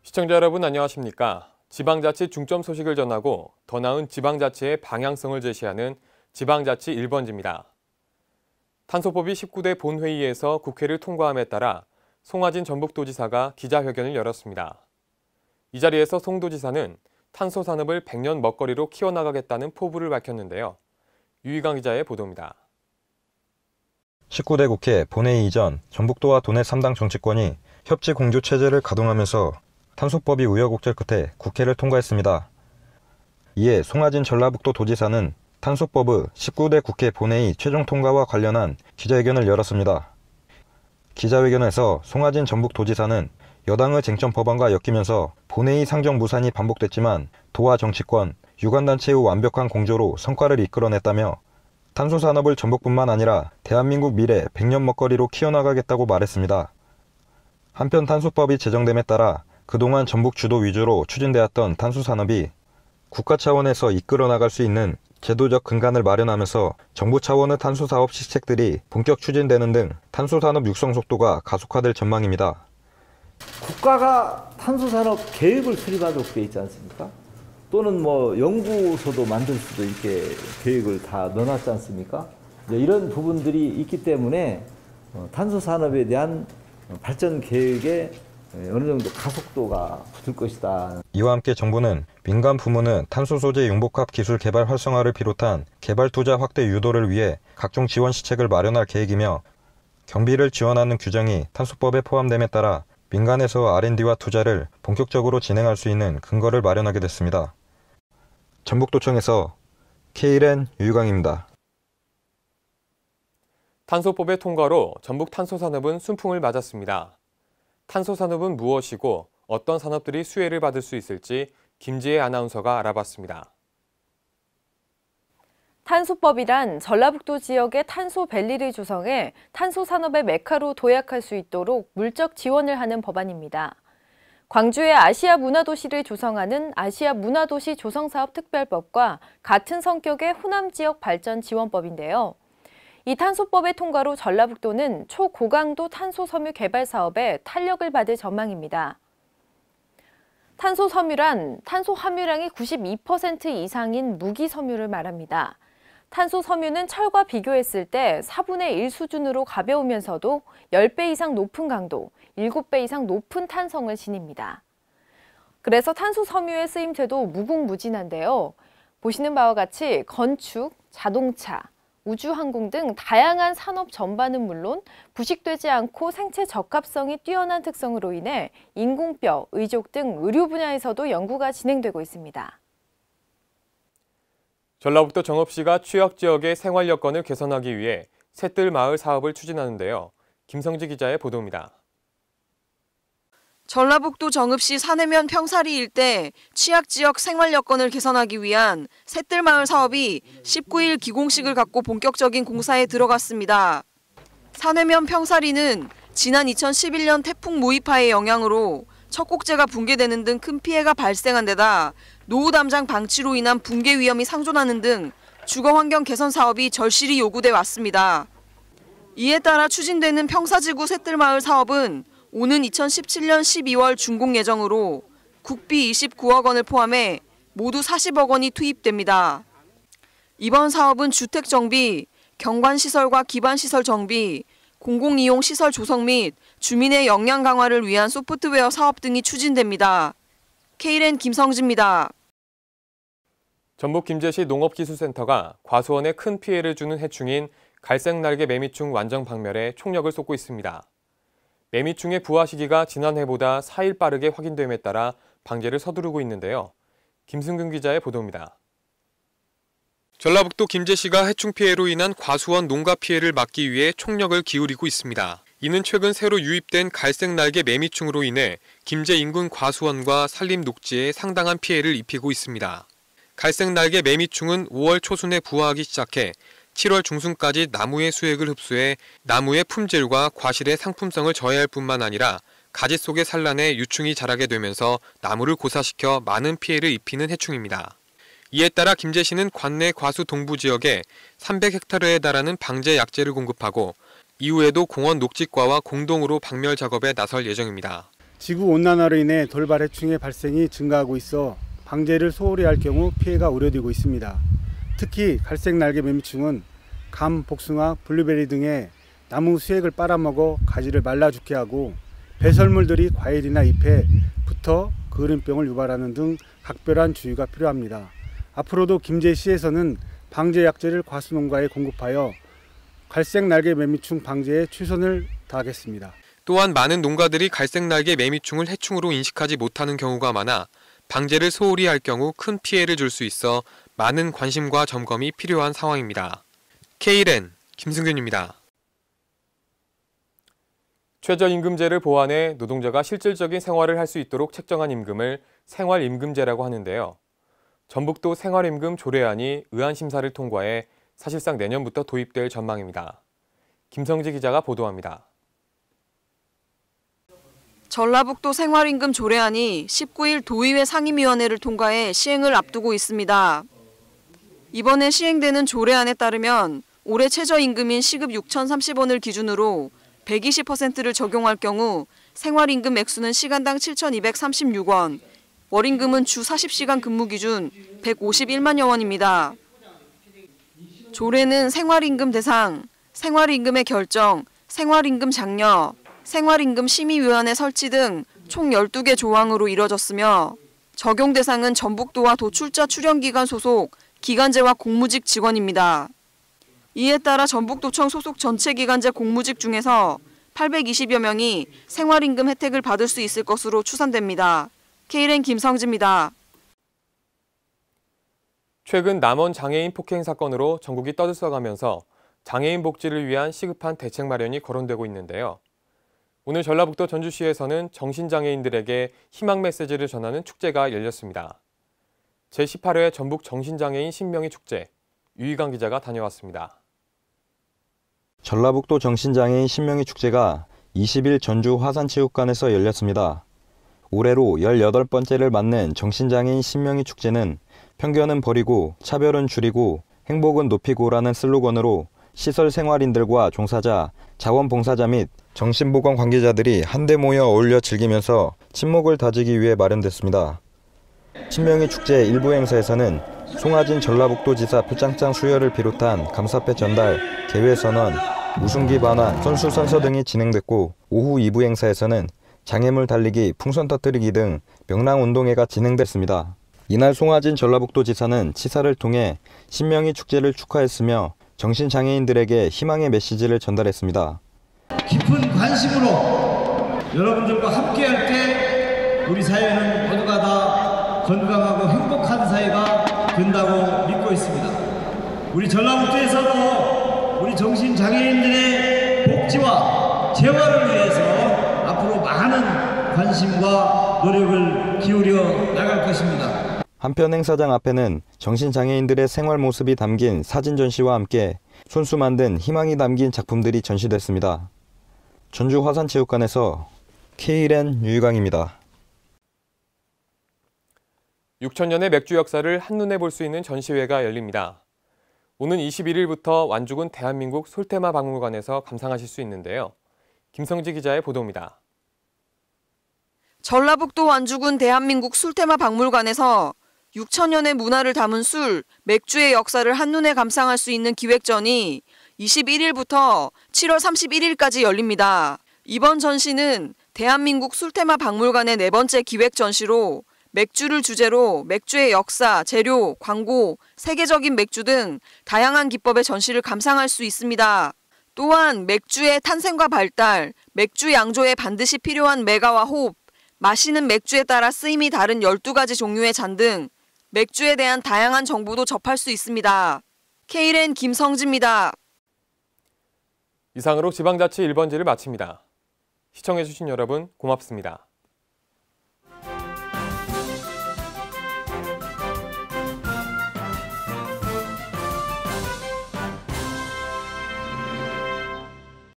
시청자 여러분 안녕하십니까? 지방자치 중점 소식을 전하고 더 나은 지방자치의 방향성을 제시하는 지방자치 1번지입니다. 탄소법이 19대 본회의에서 국회를 통과함에 따라 송하진 전북도지사가 기자회견을 열었습니다. 이 자리에서 송 도지사는 탄소 산업을 100년 먹거리로 키워나가겠다는 포부를 밝혔는데요. 유희강 기자의 보도입니다. 19대 국회 본회의 이전 전북도와 도내 3당 정치권이 협치 공조 체제를 가동하면서 탄소법이 우여곡절 끝에 국회를 통과했습니다. 이에 송하진 전라북도 도지사는 탄소법의 19대 국회 본회의 최종 통과와 관련한 기자회견을 열었습니다. 기자회견에서 송하진 전북도지사는 여당의 쟁점 법안과 엮이면서 본회의 상정 무산이 반복됐지만 도와 정치권, 유관단체의 완벽한 공조로 성과를 이끌어냈다며 탄소 산업을 전북뿐만 아니라 대한민국 미래 100년 먹거리로 키워나가겠다고 말했습니다. 한편 탄소법이 제정됨에 따라 그동안 전북 주도 위주로 추진되었던 탄소 산업이 국가 차원에서 이끌어 나갈 수 있는 제도적 근간을 마련하면서 정부 차원의 탄소 사업 시책들이 본격 추진되는 등 탄소 산업 육성 속도가 가속화될 전망입니다. 국가가 탄소 산업 계획을 수립하도록 되어 있지 않습니까? 또는 연구소도 만들 수도 있게 계획을 다 넣어놨지 않습니까? 이런 부분들이 있기 때문에 탄소 산업에 대한 발전 계획에 어느 정도 가속도가 붙을 것이다. 이와 함께 정부는 민간 부문의 탄소 소재 융복합 기술 개발 활성화를 비롯한 개발 투자 확대 유도를 위해 각종 지원 시책을 마련할 계획이며 경비를 지원하는 규정이 탄소법에 포함됨에 따라 민간에서 R&D와 투자를 본격적으로 진행할 수 있는 근거를 마련하게 됐습니다. 전북도청에서 KLN 유희강입니다. 탄소법의 통과로 전북 탄소산업은 순풍을 맞았습니다. 탄소산업은 무엇이고 어떤 산업들이 수혜를 받을 수 있을지 김지혜 아나운서가 알아봤습니다. 탄소법이란 전라북도 지역의 탄소밸리를 조성해 탄소산업의 메카로 도약할 수 있도록 물적 지원을 하는 법안입니다. 광주의 아시아 문화도시를 조성하는 아시아 문화도시 조성사업특별법과 같은 성격의 호남 지역 발전 지원법인데요. 이 탄소법의 통과로 전라북도는 초고강도 탄소섬유 개발 사업에 탄력을 받을 전망입니다. 탄소섬유란 탄소 함유량이 92% 이상인 무기섬유를 말합니다. 탄소섬유는 철과 비교했을 때 4분의 1 수준으로 가벼우면서도 10배 이상 높은 강도, 7배 이상 높은 탄성을 지닙니다. 그래서 탄소섬유의 쓰임새도 무궁무진한데요. 보시는 바와 같이 건축, 자동차, 우주항공 등 다양한 산업 전반은 물론 부식되지 않고 생체 적합성이 뛰어난 특성으로 인해 인공뼈, 의족 등 의료 분야에서도 연구가 진행되고 있습니다. 전라북도 정읍시가 취약지역의 생활 여건을 개선하기 위해 새뜰 마을 사업을 추진하는데요. 김성지 기자의 보도입니다. 전라북도 정읍시 산해면 평사리 일대 취약지역 생활 여건을 개선하기 위한 새뜰마을 사업이 19일 기공식을 갖고 본격적인 공사에 들어갔습니다. 산해면 평사리는 지난 2011년 태풍 모이파의 영향으로 척곡재가 붕괴되는 등 큰 피해가 발생한 데다 노후 담장 방치로 인한 붕괴 위험이 상존하는 등 주거 환경 개선 사업이 절실히 요구돼 왔습니다. 이에 따라 추진되는 평사지구 새뜰마을 사업은 오는 2017년 12월 준공 예정으로 국비 29억 원을 포함해 모두 40억 원이 투입됩니다. 이번 사업은 주택 정비, 경관시설과 기반시설 정비, 공공이용 시설 조성 및 주민의 역량 강화를 위한 소프트웨어 사업 등이 추진됩니다. KLN 김성지입니다. 전북 김제시 농업기술센터가 과수원에 큰 피해를 주는 해충인 갈색날개 매미충 완정 박멸에 총력을 쏟고 있습니다. 매미충의 부화 시기가 지난해보다 4일 빠르게 확인됨에 따라 방제를 서두르고 있는데요. 김승근 기자의 보도입니다. 전라북도 김제시가 해충 피해로 인한 과수원 농가 피해를 막기 위해 총력을 기울이고 있습니다. 이는 최근 새로 유입된 갈색날개 매미충으로 인해 김제 인근 과수원과 산림 녹지에 상당한 피해를 입히고 있습니다. 갈색날개 매미충은 5월 초순에 부화하기 시작해 7월 중순까지 나무의 수액을 흡수해 나무의 품질과 과실의 상품성을 저해할 뿐만 아니라 가지 속에 산란해 유충이 자라게 되면서 나무를 고사시켜 많은 피해를 입히는 해충입니다. 이에 따라 김제시는 관내 과수 동부 지역에 300헥타르에 달하는 방제 약재를 공급하고 이후에도 공원 녹지과와 공동으로 박멸 작업에 나설 예정입니다. 지구온난화로 인해 돌발 해충의 발생이 증가하고 있어 방제를 소홀히 할 경우 피해가 우려되고 있습니다. 특히 갈색 날개 매미충은 감, 복숭아, 블루베리 등의 나무 수액을 빨아먹어 가지를 말라 죽게 하고 배설물들이 과일이나 잎에 붙어 그을음병을 유발하는 등 각별한 주의가 필요합니다. 앞으로도 김제시에서는 방제 약재를 과수농가에 공급하여 갈색 날개 매미충 방제에 최선을 다하겠습니다. 또한 많은 농가들이 갈색 날개 매미충을 해충으로 인식하지 못하는 경우가 많아 방제를 소홀히 할 경우 큰 피해를 줄 수 있어 많은 관심과 점검이 필요한 상황입니다. Kren 김승균입니다. 최저임금제를 보완해 노동자가 실질적인 생활을 할 수 있도록 책정한 임금을 생활임금제라고 하는데요. 전북도 생활임금 조례안이 의안심사를 통과해 사실상 내년부터 도입될 전망입니다. 김성지 기자가 보도합니다. 전라북도 생활임금 조례안이 19일 도의회 상임위원회를 통과해 시행을 앞두고 있습니다. 이번에 시행되는 조례안에 따르면 올해 최저임금인 시급 6,030원을 기준으로 120%를 적용할 경우 생활임금 액수는 시간당 7,236원, 월임금은 주 40시간 근무 기준 151만여 원입니다. 조례는 생활임금 대상, 생활임금의 결정, 생활임금 장려, 생활임금 심의위원회 설치 등 총 12개 조항으로 이뤄졌으며 적용 대상은 전북도와 도출자 출연기관 소속 기간제와 공무직 직원입니다. 이에 따라 전북도청 소속 전체 기간제 공무직 중에서 820여 명이 생활임금 혜택을 받을 수 있을 것으로 추산됩니다. Kren 김성지입니다. 최근 남원 장애인 폭행 사건으로 전국이 떠들썩하면서 장애인 복지를 위한 시급한 대책 마련이 거론되고 있는데요. 오늘 전라북도 전주시에서는 정신장애인들에게 희망 메시지를 전하는 축제가 열렸습니다. 제18회 전북 정신장애인 신명희 축제, 유희강 기자가 다녀왔습니다. 전라북도 정신장애인 신명희 축제가 20일 전주 화산체육관에서 열렸습니다. 올해로 18번째를 맞는 정신장애인 신명희 축제는 편견은 버리고 차별은 줄이고 행복은 높이고라는 슬로건으로 시설 생활인들과 종사자, 자원봉사자 및 정신보건 관계자들이 한데 모여 어울려 즐기면서 친목을 다지기 위해 마련됐습니다. 신명희 축제 일부 행사에서는 송하진 전라북도지사 표창장 수여를 비롯한 감사패 전달, 개회선언, 우승기 반환, 선수 선서 등이 진행됐고 오후 2부 행사에서는 장애물 달리기, 풍선 터뜨리기 등 명랑운동회가 진행됐습니다. 이날 송하진 전라북도지사는 치사를 통해 신명희 축제를 축하했으며 정신장애인들에게 희망의 메시지를 전달했습니다. 깊은 관심으로 여러분들과 함께할 때 우리 사회는 모두가 다 건강하고 행복한 사회가 된다고 믿고 있습니다. 우리 전라북도에서도 우리 정신장애인들의 복지와 재활을 위해서 앞으로 많은 관심과 노력을 기울여 나갈 것입니다. 한편 행사장 앞에는 정신장애인들의 생활 모습이 담긴 사진 전시와 함께 손수 만든 희망이 담긴 작품들이 전시됐습니다. 전주 화산체육관에서 Kren 유희강입니다. 6,000년의 맥주 역사를 한눈에 볼 수 있는 전시회가 열립니다. 오는 21일부터 완주군 대한민국 솔테마 박물관에서 감상하실 수 있는데요. 김성지 기자의 보도입니다. 전라북도 완주군 대한민국 술테마 박물관에서 6,000년의 문화를 담은 술, 맥주의 역사를 한눈에 감상할 수 있는 기획전이 21일부터 7월 31일까지 열립니다. 이번 전시는 대한민국 술테마 박물관의 4번째 기획 전시로 맥주를 주제로 맥주의 역사, 재료, 광고, 세계적인 맥주 등 다양한 기법의 전시를 감상할 수 있습니다. 또한 맥주의 탄생과 발달, 맥주 양조에 반드시 필요한 메가와 홉, 마시는 맥주에 따라 쓰임이 다른 12가지 종류의 잔 등 맥주에 대한 다양한 정보도 접할 수 있습니다. Kren 김성지입니다. 이상으로 지방자치 1번지를 마칩니다. 시청해주신 여러분 고맙습니다.